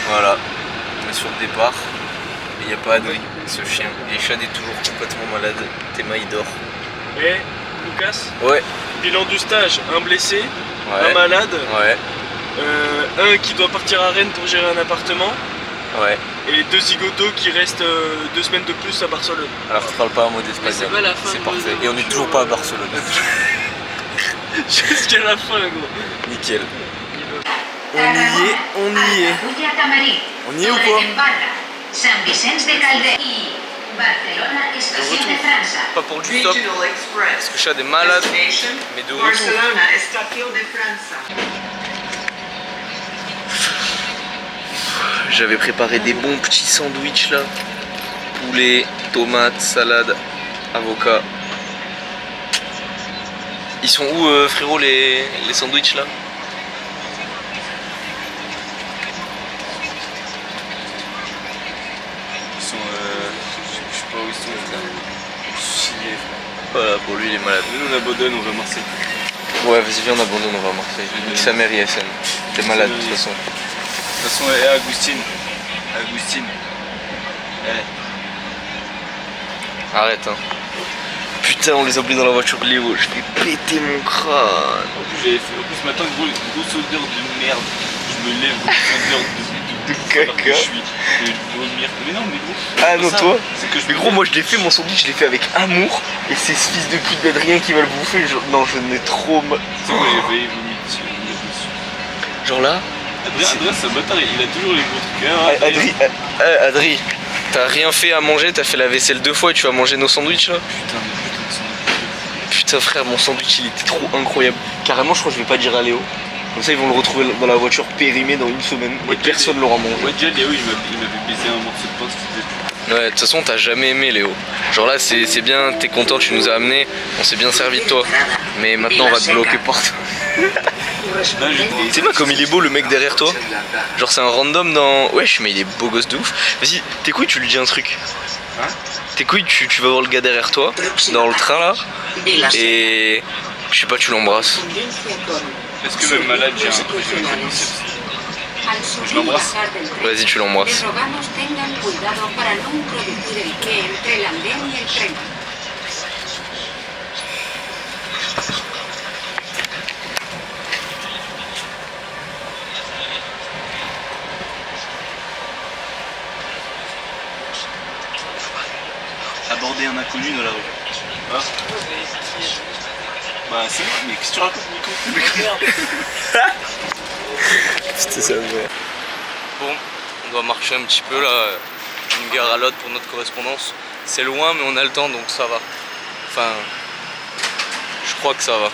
Voilà, on est sur le départ. Il n'y a pas Adrien, ce chien. Et Chad est toujours complètement malade. Théma il dort. Et Lucas? Ouais. Bilan du stage, un blessé, Ouais. un malade, Ouais. un qui doit partir à Rennes pour gérer un appartement, Ouais. et 2 zigotos qui restent 2 semaines de plus à Barcelone. Alors tu parles pas un mot d'espagnol. c'est pas la fin C'est de parfait. vos Et on est toujours pas à Barcelone. Jusqu'à la fin, gros. Nickel. On y est, on y est. On y est ou quoi? San Vicente de Calder y Barcelona estación de França. Pas pour du stop, parce que Chad est malade, mais de retour. Barcelona, estación de França. J'avais préparé des bons petits sandwichs là. Poulet, tomates, salade, avocat. Ils sont où frérot les sandwichs là? Ils sont je sais pas où ils sont frère. Signés frère. Voilà, pour lui il est malade. Nous on abandonne, on va à Marseille. Ouais, vas-y viens on abandonne, on va à Marseille. Nique sa mère ISN. T'es malade de toute façon. De toute façon, Agustine. Arrête hein. Putain on les a oubliés dans la voiture Léo, je vais péter mon crâne. En plus, j'avais fait. En plus, ce matin, grosse odeur de merde. Je me lève, grosse odeur de caca. Je suis de vomir. Mais non, mais gros. Ah non ça, toi. c'est que je Mais gros moi je l'ai fait, mon sandwich je l'ai fait avec amour. Et c'est ce fils de pute d'Adrien qui va le bouffer. Non je n'ai trop mal. Tu sais quoi, j'ai failli vomir dessus. Genre là. Adrien, c'est un bâtard, il a toujours les bons trucs. Adri, t'as rien fait à manger, t'as fait la vaisselle 2 fois et tu vas manger nos sandwichs là. Putain frère, mon sandwich il était trop incroyable. Carrément je crois que je vais pas dire à Léo. Comme ça ils vont le retrouver dans la voiture périmée dans une semaine et personne l'aura mangé. Ouais déjà Léo il m'avait baisé un morceau de pain qui faisait. Ouais, de toute façon t'as jamais aimé Léo. Genre là c'est bien, t'es content, tu nous as amené, on s'est bien servi de toi. Mais maintenant on va te bloquer partout. C'est moi comme il est beau le mec derrière toi. Genre c'est un random dans... Wesh mais il est beau gosse de ouf. Vas-y, tes couilles tu lui dis un truc. Hein? Tes couilles tu vas voir le gars derrière toi, dans le train là. Et... Je sais pas, tu l'embrasses. Est-ce que même malade j'ai un biceps? Je l'embrasse. Vas-y tu l'embrasses. Aborder un inconnu dans la rue. Hein? Bah c'est moi, mais qu'est-ce que tu racontes Nico? C'était ça vrai. Bon, on doit marcher un petit peu là, d'une gare à l'autre pour notre correspondance. C'est loin mais on a le temps donc ça va. Enfin, je crois que ça va.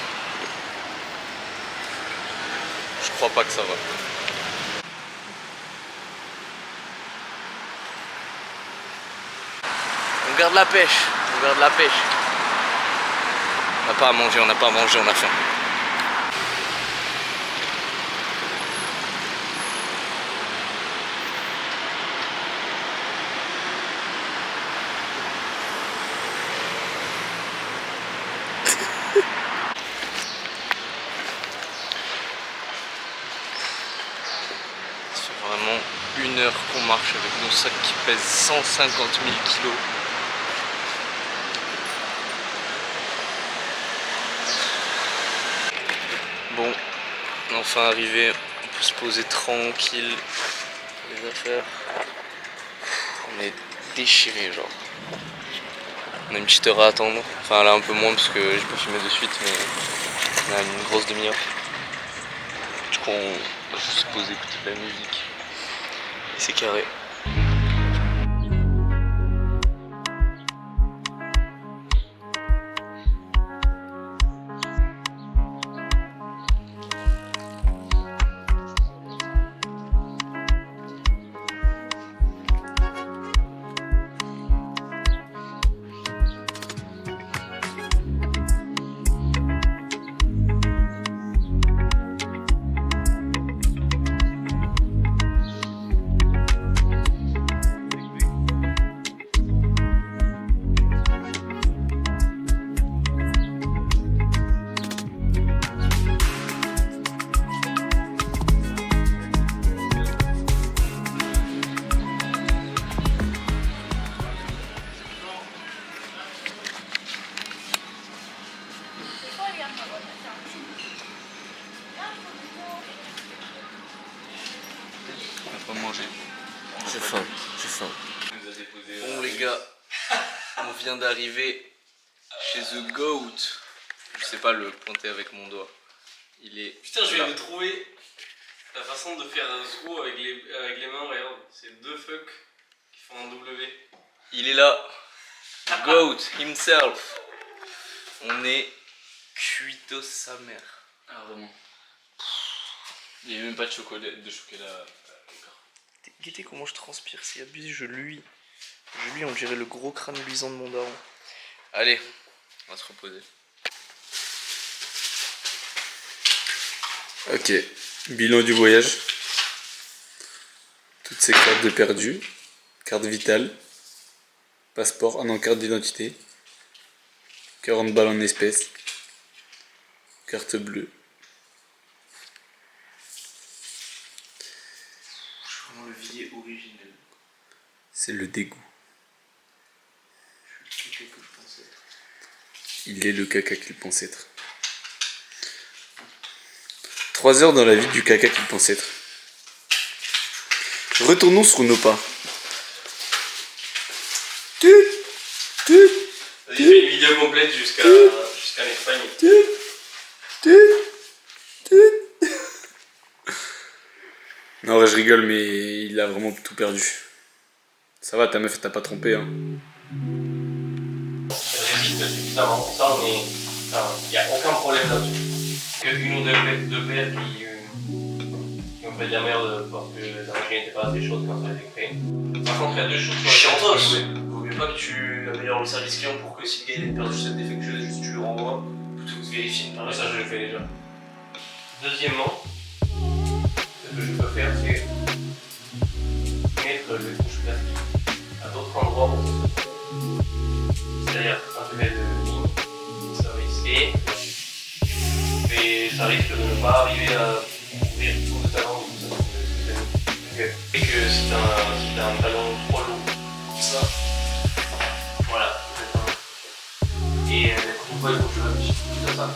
Je crois pas que ça va. On garde la pêche, on garde la pêche. On n'a pas à manger, on n'a pas à manger, on a faim. Ça fait vraiment 1 heure qu'on marche avec nos sacs qui pèsent 150 000 kilos. Bon, on est enfin arrivé, on peut se poser tranquille, les affaires. On est déchiré genre. On a une petite heure à attendre, enfin là un peu moins parce que j'ai pas filmé de suite mais on a une grosse demi-heure. Du coup on va juste se poser, écouter de la musique et c'est carré. pas manger. J'ai faim, j'ai faim. Bon les gars, on vient d'arriver chez The Goat. Je sais pas le pointer avec mon doigt. Il est. Putain, je là. viens de trouver la façon de faire un screw avec les mains, regarde. C'est deux fucks qui font un W. Il est là. The Goat himself. On est cuitos sa mère. Ah vraiment. Il n'y avait même pas de chocolat encore. Guettez comment je transpire, si abuse, je luis. On dirait le gros crâne luisant de mon daron. Allez, on va se reposer. Ok, bilan du voyage. Toutes ces cartes de perdu. Carte vitale. Passeport, ah non, carte d'identité. 40 balles en espèces. Carte bleue. Je suis vraiment le villier originel. C'est le dégoût. Je suis le caca que je pensais être. Il est le caca qu'il pense être. 3 heures dans la vie du caca qu'il pense être. Retournons sur nos pas. Vas-y, fais une vidéo complète jusqu'à l'Espagne. Non, ouais, je rigole, mais il a vraiment tout perdu. Ça va, ta meuf, t'as pas trompé, hein. Elle résiste suffisamment, ça on est. Il n'y a aucun problème là-dessus. Qu'une ou deux paires qui ont fait de la merde parce que la machine n'était pas assez chaude quand ça a été créé. Par contre, il y a deux choses sur Chiantos. Vaut mieux pas que tu améliores le service client pour que si le gars il a perdu cette défectueuse, juste tu le renvoies, plutôt que de vérifier. Ah, ça je le fais déjà. Deuxièmement, ce que je peux faire, c'est mettre le couche plastique à d'autres endroits où ça se trouve. C'est-à-dire un peu de ligne, service et ça risque de ne pas arriver à ouvrir tout le talon ou tout ça. Et que si t'as un talon trop lourd, comme ça, voilà, et d'être une fois il faut que je réfléchisse tout à ça.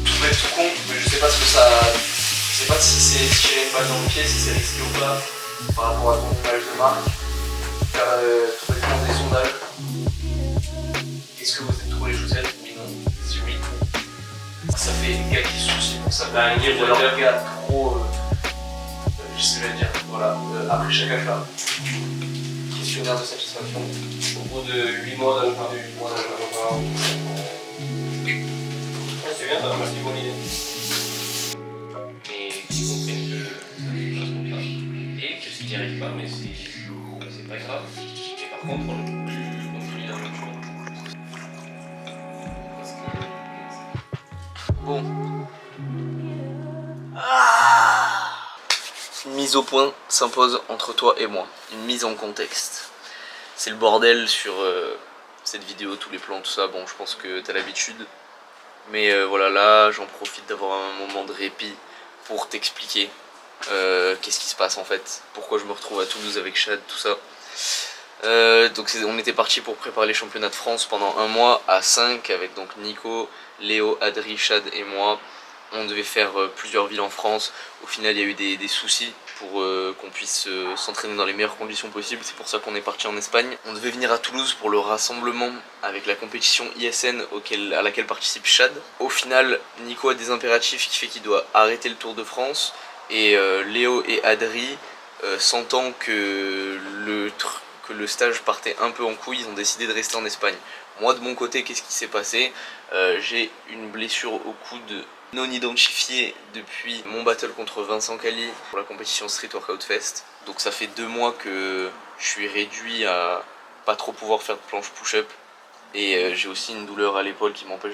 Tout bête, tout con, mais je sais pas ce que ça. Je sais pas si c'est tirer une balle dans le pied, si c'est risqué ou pas par rapport à ton image de marque. Faire tout bêtement des sondages. Est-ce que vous êtes trop les chaussettes? Oui, non. Si oui, ça fait une gars qui se soucie pour ça. Bah, un Ou alors un gars trop. Je sais pas dire. Voilà. Après chaque achat, questionnaire de satisfaction. au bout de 8 mois d'allemand. C'est bien, ça m'a fait bonne idée. Mais qui comprennent que ça ne passe comme ça. Et que s'ils n'y arrivent pas, mais c'est pas grave. Mais par contre, je continue la même chose. Parce que. Bon. Une mise au point s'impose entre toi et moi. Une mise en contexte. C'est le bordel sur cette vidéo, tous les plans, tout ça. Bon, je pense que t'as l'habitude. Mais voilà, là, j'en profite d'avoir un moment de répit pour t'expliquer qu'est-ce qui se passe en fait. Pourquoi je me retrouve à Toulouse avec Chad, tout ça. Donc on était parti pour préparer les championnats de France pendant un mois à 5 avec donc Nico, Léo, Adri, Chad et moi. On devait faire plusieurs villes en France. Au final, il y a eu des soucis pour qu'on puisse s'entraîner dans les meilleures conditions possibles. C'est pour ça qu'on est parti en Espagne. On devait venir à Toulouse pour le rassemblement avec la compétition ISN à laquelle participe Chad. Au final, Nico a des impératifs qui fait qu'il doit arrêter le Tour de France. Et Léo et Adri, sentant que le stage partait un peu en couille, ils ont décidé de rester en Espagne. Moi de mon côté, qu'est-ce qui s'est passé? J'ai une blessure au coude non identifiée depuis mon battle contre Vincent Cali pour la compétition Street Workout Fest. Donc ça fait 2 mois que je suis réduit à pas trop pouvoir faire de planche push-up. Et j'ai aussi une douleur à l'épaule qui m'empêche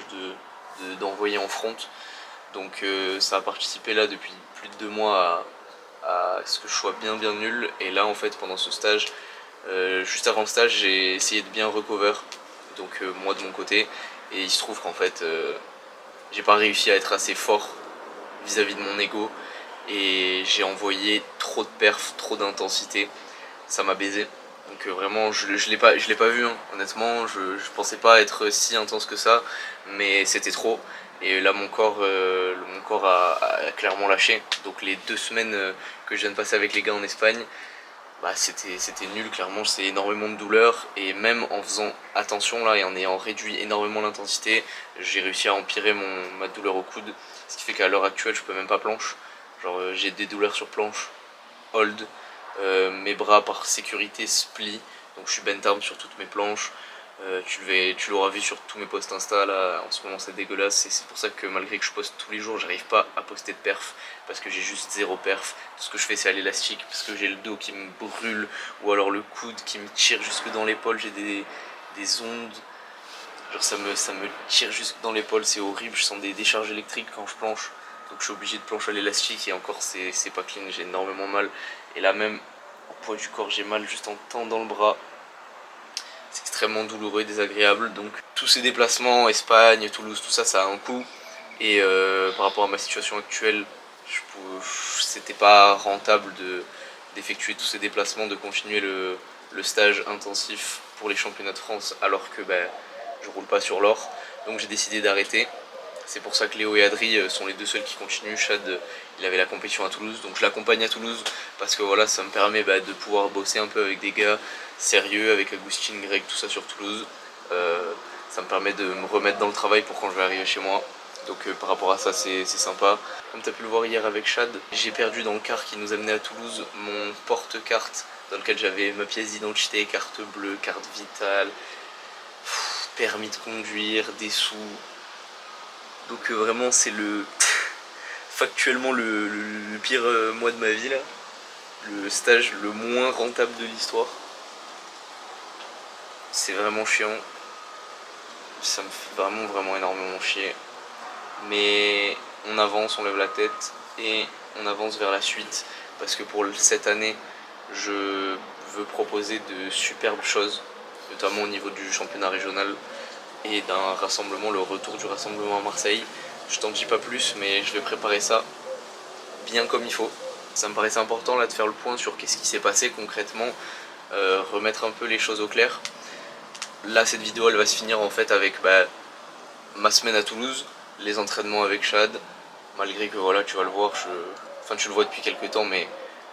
d'envoyer en front. Donc ça a participé là depuis plus de 2 mois à ce que je sois bien nul. Et là en fait pendant ce stage, juste avant le stage, j'ai essayé de bien recover, donc moi de mon côté, et il se trouve qu'en fait j'ai pas réussi à être assez fort vis-à-vis de mon ego et j'ai envoyé trop de perfs, trop d'intensité, ça m'a baisé. Donc vraiment je l'ai pas vu hein. Honnêtement je pensais pas être si intense que ça, mais c'était trop. Et là mon corps a clairement lâché. Donc les 2 semaines que je viens de passer avec les gars en Espagne, bah c'était nul, clairement. C'est énormément de douleur. Et même en faisant attention là et en ayant réduit énormément l'intensité, j'ai réussi à empirer ma douleur au coude. Ce qui fait qu'à l'heure actuelle je peux même pas planche. Genre j'ai des douleurs sur planche, hold, mes bras par sécurité se plient. Donc je suis bent arm sur toutes mes planches. Tu l'auras vu sur tous mes posts Insta là, en ce moment c'est dégueulasse, et c'est pour ça que malgré que je poste tous les jours, j'arrive pas à poster de perf, parce que j'ai juste 0 perf. Tout ce que je fais c'est à l'élastique, parce que j'ai le dos qui me brûle, ou alors le coude qui me tire jusque dans l'épaule, j'ai des ondes, genre ça me tire jusque dans l'épaule, c'est horrible, je sens des décharges électriques quand je planche, donc je suis obligé de plancher à l'élastique, et encore c'est pas clean, j'ai énormément mal, et là même au poids du corps j'ai mal juste en tendant le bras. C'est extrêmement douloureux et désagréable. Donc tous ces déplacements, Espagne, Toulouse, tout ça, ça a un coût. Et par rapport à ma situation actuelle, c'était pas rentable d'effectuer tous ces déplacements, de continuer le stage intensif pour les championnats de France alors que je roule pas sur l'or. Donc j'ai décidé d'arrêter. C'est pour ça que Léo et Adri sont les 2 seuls qui continuent. Chad, il avait la compétition à Toulouse, donc je l'accompagne à Toulouse parce que voilà, ça me permet de pouvoir bosser un peu avec des gars sérieux, avec Agustin, Greg, tout ça sur Toulouse. Ça me permet de me remettre dans le travail pour quand je vais arriver chez moi. Donc par rapport à ça, c'est sympa. Comme tu as pu le voir hier avec Chad, j'ai perdu dans le car qui nous amenait à Toulouse mon porte-carte dans lequel j'avais ma pièce d'identité, carte bleue, carte vitale, permis de conduire, des sous. Donc vraiment c'est factuellement le pire mois de ma vie là. Le stage le moins rentable de l'histoire. C'est vraiment chiant. Ça me fait vraiment énormément chier. Mais on avance, on lève la tête et on avance vers la suite. Parce que pour cette année, je veux proposer de superbes choses, notamment au niveau du championnat régional et d'un rassemblement, le retour du rassemblement à Marseille. Je t'en dis pas plus, mais je vais préparer ça bien comme il faut. Ça me paraissait important là de faire le point sur qu'est-ce qui s'est passé concrètement, remettre un peu les choses au clair. Là cette vidéo elle va se finir en fait avec ma semaine à Toulouse, les entraînements avec Chad, malgré que voilà tu vas le voir, enfin tu le vois depuis quelques temps mais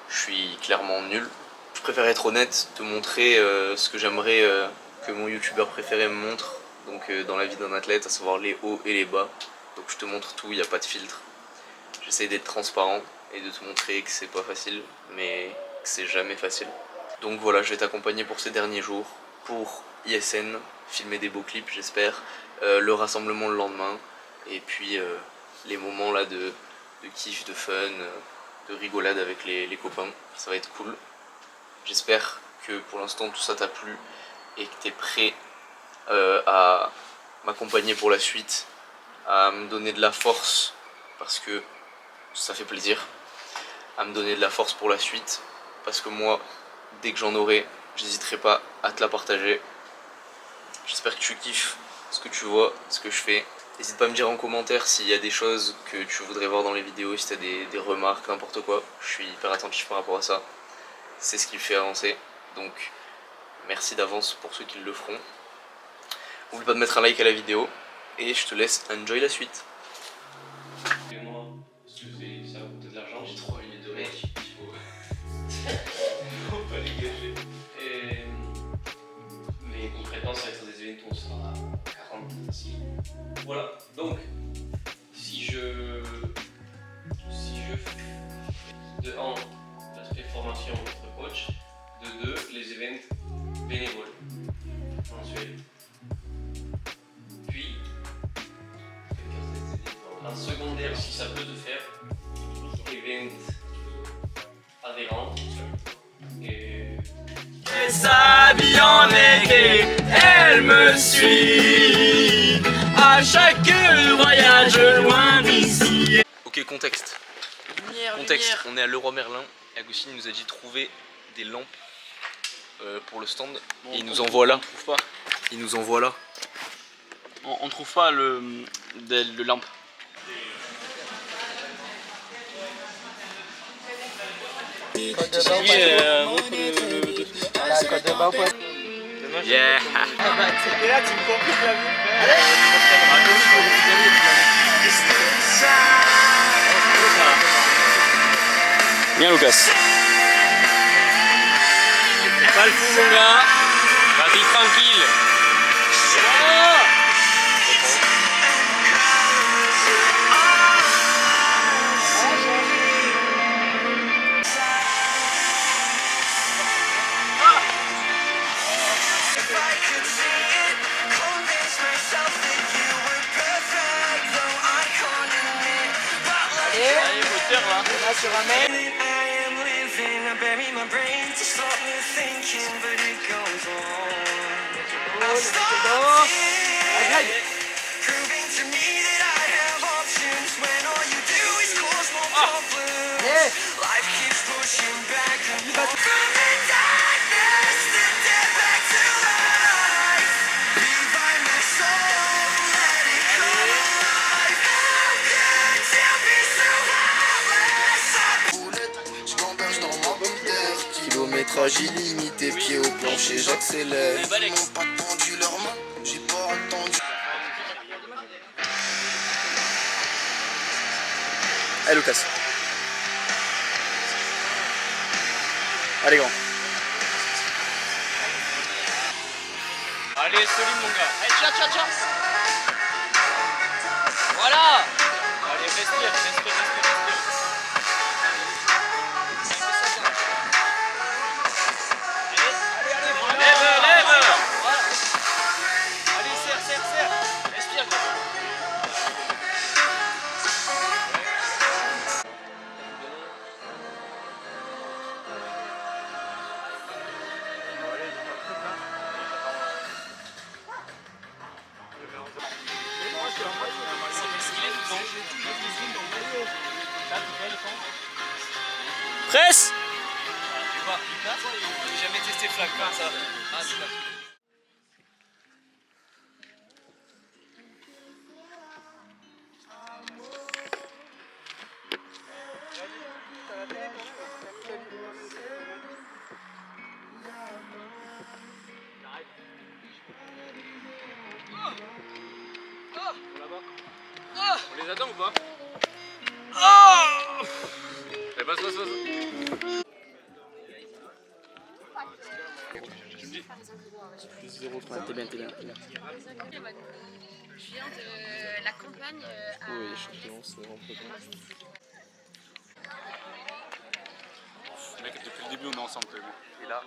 je suis clairement nul. Je préfère être honnête, te montrer ce que j'aimerais que mon youtubeur préféré me montre. Donc dans la vie d'un athlète, à savoir les hauts et les bas. Donc je te montre tout, il n'y a pas de filtre. J'essaie d'être transparent et de te montrer que c'est pas facile, mais que c'est jamais facile. Donc voilà, je vais t'accompagner pour ces derniers jours, pour ISN, filmer des beaux clips j'espère, le rassemblement le lendemain, et puis les moments là de kiff, de fun, de rigolade avec les copains, ça va être cool. J'espère que pour l'instant tout ça t'a plu et que t'es prêt à m'accompagner pour la suite, à me donner de la force parce que ça fait plaisir, à me donner de la force pour la suite parce que moi dès que j'en aurai j'hésiterai pas à te la partager. J'espère que tu kiffes ce que tu vois, ce que je fais. N'hésite pas à me dire en commentaire s'il y a des choses que tu voudrais voir dans les vidéos, si tu as des remarques, n'importe quoi. Je suis hyper attentif par rapport à ça, c'est ce qui me fait avancer, donc merci d'avance pour ceux qui le feront. N'oublie pas de mettre un like à la vidéo et je te laisse enjoy la suite. Et moi, parce que ça va coûter de l'argent, j'ai 3 minutes de mec, mec. faut pas les gâcher. Mais concrètement, ça va être des événements où on sera à 40 ici. Voilà, donc si je fais de 1 l'aspect formation entre coach, de 2 les événements bénévoles mensuels. Puis en secondaire, si ça peut te faire, événements adhérents et S'habille en été, elle me suit à chaque voyage loin d'ici. Ok, contexte. Lumière, Contexte, lumière. on est à Leroy Merlin et Agustin nous a dit trouver des lampes pour le stand. Bon, et il on nous trouve- envoie là. On trouve pas. Il nous envoie là. On trouve pas le lampe. Yeah. Et là, tu me compliques la vie. Viens Lucas. C'est pas le fou mon gars. Vas-y tranquille. Allez, moteur là. Là tu ramènes. Kilométrage illimité, pied au plancher, j'accélère. Ils n'ont pas tendu leurs mains, j'ai pas attendu. Allez Lucas. Allez grand. Allez solide mon gars. Allez tcha tcha tcha. Voilà. Allez respire. Lève. Voilà. Allez serre. Respire gros. Presse. J'ai jamais testé flag comme ça. Ah c'est là. On les attend ou pas? Allez, passe. T'es bien. Je viens de la campagne à... Oui, champion, c'est vraiment pas bien. Mec, depuis le début on est ensemble. Et là,